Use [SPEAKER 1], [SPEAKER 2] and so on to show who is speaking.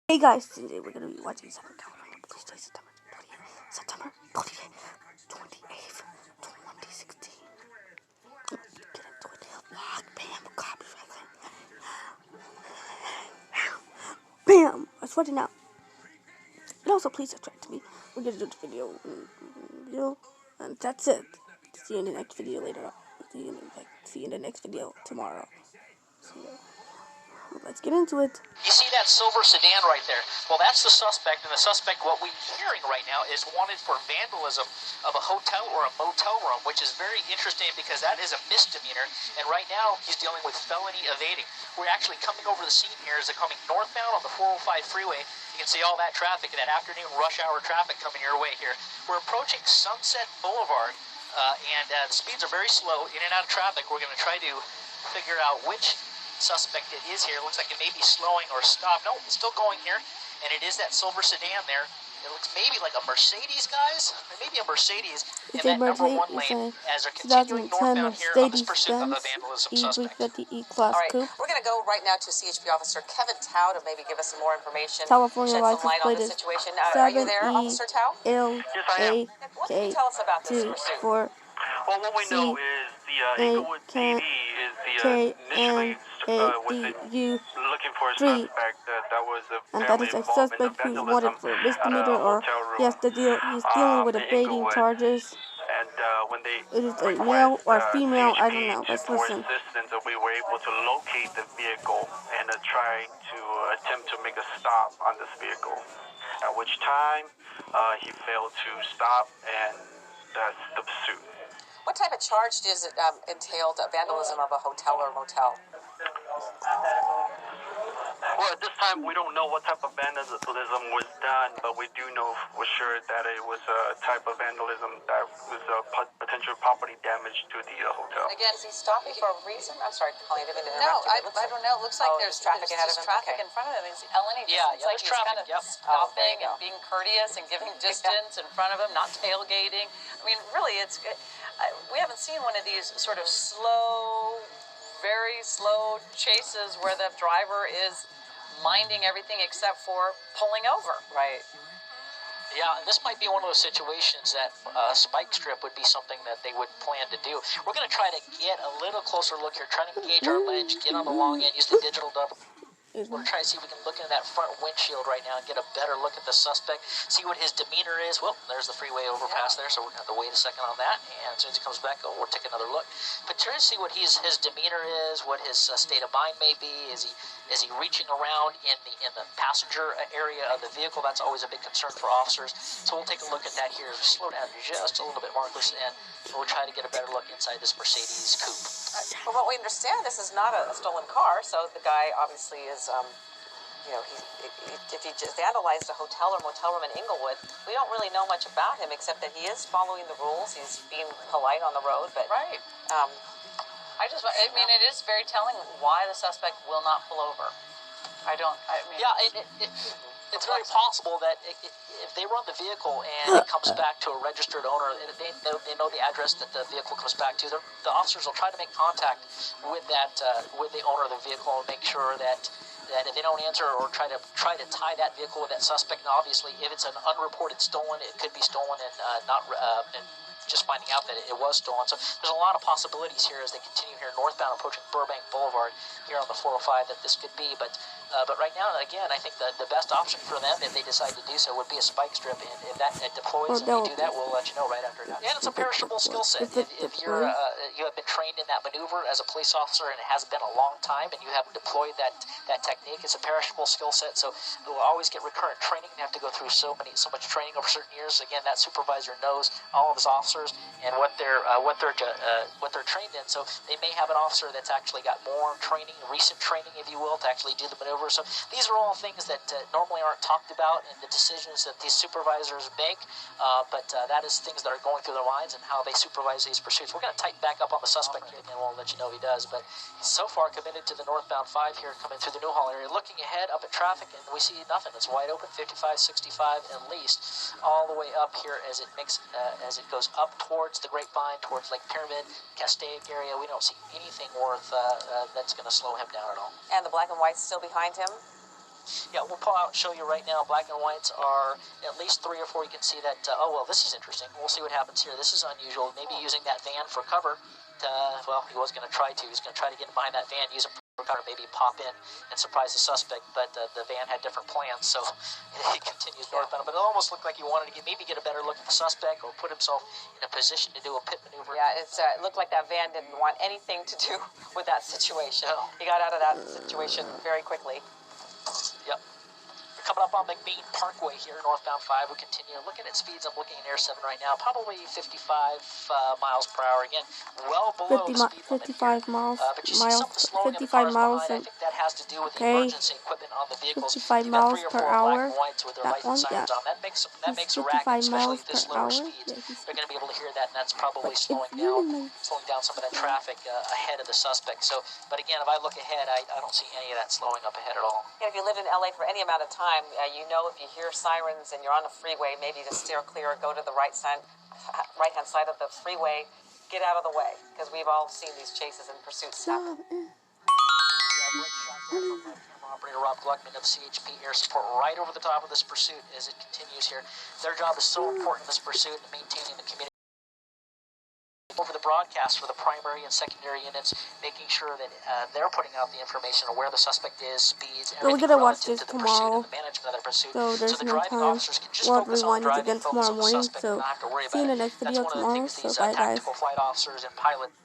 [SPEAKER 1] Hey guys, today we're gonna be watching September Police Day, September 28th, 2016. Get into it. Lock, bam, copyright. Bam! I swear to now. And also, please subscribe to me. We're gonna do the video, and that's it. See you in the next video later. See you in the next video tomorrow. See you. Let's get into it.
[SPEAKER 2] You see that silver sedan right there? Well, that's the suspect, and the suspect, what we're hearing right now, is wanted for vandalism of a hotel or a motel room, which is very interesting because that is a misdemeanor, and right now he's dealing with felony evading. We're actually coming over the scene here as they're coming northbound on the 405 freeway. You can see all that traffic, that afternoon rush hour traffic coming your way here. We're approaching Sunset Boulevard, and the speeds are very slow, in and out of traffic. We're going to try to figure out which suspect it is here. It looks like it may be slowing or stopped. No, it's still going here, and it is that silver sedan there. It looks maybe like a Mercedes, guys. Or maybe a Mercedes in that number one lane as they're continuing northbound here on this pursuit of a vandalism suspect.
[SPEAKER 3] All right, we're going to go right now to CHP Officer Kevin Tao to maybe give us some more information,
[SPEAKER 1] California
[SPEAKER 3] shed some light on the situation. Are you there, Officer Tao?
[SPEAKER 4] Yes, I am.
[SPEAKER 3] What can you tell us about this pursuit?
[SPEAKER 4] Well, what we know is the Inglewood PD is the initially looking for a suspect that was apparently involved in the vandalism at a hotel room.
[SPEAKER 1] Yes, he's dealing with evading charges.
[SPEAKER 4] And when they
[SPEAKER 1] Is it a male or female? I don't know. Let's listen.
[SPEAKER 4] Assistance, we were able to locate the vehicle and try to attempt to make a stop on this vehicle. At which time he failed to stop, and that's the pursuit.
[SPEAKER 3] What type of charge does it entail, vandalism of a hotel or motel?
[SPEAKER 4] Well, at this time, we don't know what type of vandalism was done, but we do know for sure that it was a type of vandalism that was a potential property damage to the hotel.
[SPEAKER 3] Again, is he stopping for a reason? I'm sorry, Colleen, I didn't interrupt you.
[SPEAKER 5] I don't know. It looks like there's
[SPEAKER 3] traffic ahead of him.
[SPEAKER 5] Traffic in front of him. It's LNE.
[SPEAKER 2] Yeah,
[SPEAKER 5] it's like
[SPEAKER 2] there's
[SPEAKER 5] he's
[SPEAKER 2] traffic,
[SPEAKER 5] kind of stopping and being courteous and giving distance in front of him, not tailgating. I mean, really, we haven't seen one of these sort of slow, very slow chases where the driver is minding everything except for pulling over.
[SPEAKER 3] Right.
[SPEAKER 2] Yeah, and this might be one of those situations that spike strip would be something that they would plan to do. We're going to try to get a little closer look here, trying to gauge our ledge, get on the long end, use the digital double. We're trying to see if we can look into that front windshield right now and get a better look at the suspect, see what his demeanor is. Well, there's the freeway overpass there, so we're going to have to wait a second on that. And as soon as he comes back, we'll take another look. But trying to see what his demeanor is, what his state of mind may be. Is he reaching around in the passenger area of the vehicle? That's always a big concern for officers. So we'll take a look at that here. Slow down just a little bit, Marcus, and we'll try to get a better look inside this Mercedes coupe.
[SPEAKER 3] From what we understand, this is not a stolen car, so the guy obviously is, if he just vandalized a hotel or motel room in Inglewood, we don't really know much about him except that he is following the rules. He's being polite on the road, but
[SPEAKER 5] right. I mean, it is very telling why the suspect will not pull over.
[SPEAKER 2] It's very possible that if they run the vehicle and it comes back to a registered owner, they know the address that the vehicle comes back to, the officers will try to make contact with with the owner of the vehicle and make sure that if they don't answer or try to tie that vehicle with that suspect, and obviously if it's an unreported stolen, it could be stolen and just finding out that it was stolen. So there's a lot of possibilities here as they continue here northbound approaching Burbank Boulevard here on the 405 that this could be. But right now, again, I think the best option for them, if they decide to do so, would be a spike strip. And if that deploys and we do that, we'll let you know right after that. And it's a perishable skill set. If you have been trained in that maneuver as a police officer and it has been a long time and you haven't deployed that technique, it's a perishable skill set. So you'll always get recurrent training. You have to go through so much training over certain years. Again, that supervisor knows all of his officers and what they're trained in. So they may have an officer that's actually got more training, recent training, if you will, to actually do the maneuver. So these are all things that normally aren't talked about in the decisions that these supervisors make, but that is things that are going through their minds and how they supervise these pursuits. We're going to tighten back up on the suspect here, and we'll let you know if he does. But he's so far committed to the northbound 5 here, coming through the Newhall area. Looking ahead up at traffic, and we see nothing. It's wide open, 55, 65 at least, all the way up here as it goes up towards the Grapevine, towards Lake Pyramid, Castaic area. We don't see anything worth that's going to slow him down at all.
[SPEAKER 3] And the black and white's still behind him?
[SPEAKER 2] Yeah, we'll pull out and show you right now. Black and whites are at least 3 or 4. You can see that, oh, well, this is interesting. We'll see what happens here. This is unusual. Maybe using that van for cover. Well, he was going to try to. He was going to try to get behind that van, use it for cover, maybe pop in and surprise the suspect. But the van had different plans, so he continues northbound. But it almost looked like he wanted to maybe get a better look at the suspect or put himself in a position to do a pit maneuver.
[SPEAKER 3] Yeah, it looked like that van didn't want anything to do with that situation.
[SPEAKER 2] No.
[SPEAKER 3] He got out of that situation very quickly.
[SPEAKER 2] Yep. We're coming up on McBean Parkway here, northbound 5. We continue looking at speeds. I'm looking at Air 7 right now, probably 55 miles per hour. Again, well below the speed limit
[SPEAKER 1] 55
[SPEAKER 2] here.
[SPEAKER 1] miles,
[SPEAKER 2] But you see something slowing in the
[SPEAKER 1] 55
[SPEAKER 2] cars
[SPEAKER 1] miles,
[SPEAKER 2] behind. I think that has to do with the
[SPEAKER 1] okay,
[SPEAKER 2] emergency equipment on the vehicles.
[SPEAKER 1] 55
[SPEAKER 2] You've got
[SPEAKER 1] miles
[SPEAKER 2] 3 or 4
[SPEAKER 1] per
[SPEAKER 2] black
[SPEAKER 1] hour.
[SPEAKER 2] and whites with their
[SPEAKER 1] That
[SPEAKER 2] lights and
[SPEAKER 1] one,
[SPEAKER 2] sirens
[SPEAKER 1] yeah.
[SPEAKER 2] on. That makes a
[SPEAKER 1] 55
[SPEAKER 2] racket, especially
[SPEAKER 1] miles
[SPEAKER 2] at this
[SPEAKER 1] per
[SPEAKER 2] lower
[SPEAKER 1] hour.
[SPEAKER 2] speeds.
[SPEAKER 1] Yeah,
[SPEAKER 2] They're going to be able to hear that, and that's probably
[SPEAKER 1] if
[SPEAKER 2] slowing
[SPEAKER 1] you
[SPEAKER 2] down some of that traffic ahead of the suspect. So, but again, if I look ahead, I don't see any of that slowing up ahead at all.
[SPEAKER 3] Yeah, if you lived in LA for any amount of time, you know if you hear sirens and you're on a freeway, maybe to steer clear, go to the right-hand side of the freeway, get out of the way, because we've all seen these chases and pursuits happen.
[SPEAKER 2] Camera operator Rob Gluckman of CHP Air Support right over the top of this pursuit as it continues here. Their job is so important in this pursuit and maintaining the community. Over the broadcast for the primary and secondary units, making sure that they're putting out the information of where the suspect is, speeds,
[SPEAKER 1] So we're
[SPEAKER 2] everything
[SPEAKER 1] gonna watch
[SPEAKER 2] relative
[SPEAKER 1] this
[SPEAKER 2] to the pursuit
[SPEAKER 1] tomorrow.
[SPEAKER 2] and the management of the pursuit.
[SPEAKER 1] So there's
[SPEAKER 2] the
[SPEAKER 1] no
[SPEAKER 2] driving
[SPEAKER 1] time.
[SPEAKER 2] officers can just
[SPEAKER 1] We'll
[SPEAKER 2] focus on
[SPEAKER 1] rewind it
[SPEAKER 2] driving,
[SPEAKER 1] again
[SPEAKER 2] focus
[SPEAKER 1] tomorrow
[SPEAKER 2] on the
[SPEAKER 1] morning.
[SPEAKER 2] suspect,
[SPEAKER 1] So
[SPEAKER 2] and not have to worry
[SPEAKER 1] see you in
[SPEAKER 2] about
[SPEAKER 1] the
[SPEAKER 2] it.
[SPEAKER 1] next
[SPEAKER 2] That's
[SPEAKER 1] video
[SPEAKER 2] one of the
[SPEAKER 1] tomorrow.
[SPEAKER 2] things
[SPEAKER 1] So
[SPEAKER 2] these
[SPEAKER 1] bye guys.
[SPEAKER 2] tactical flight officers and pilots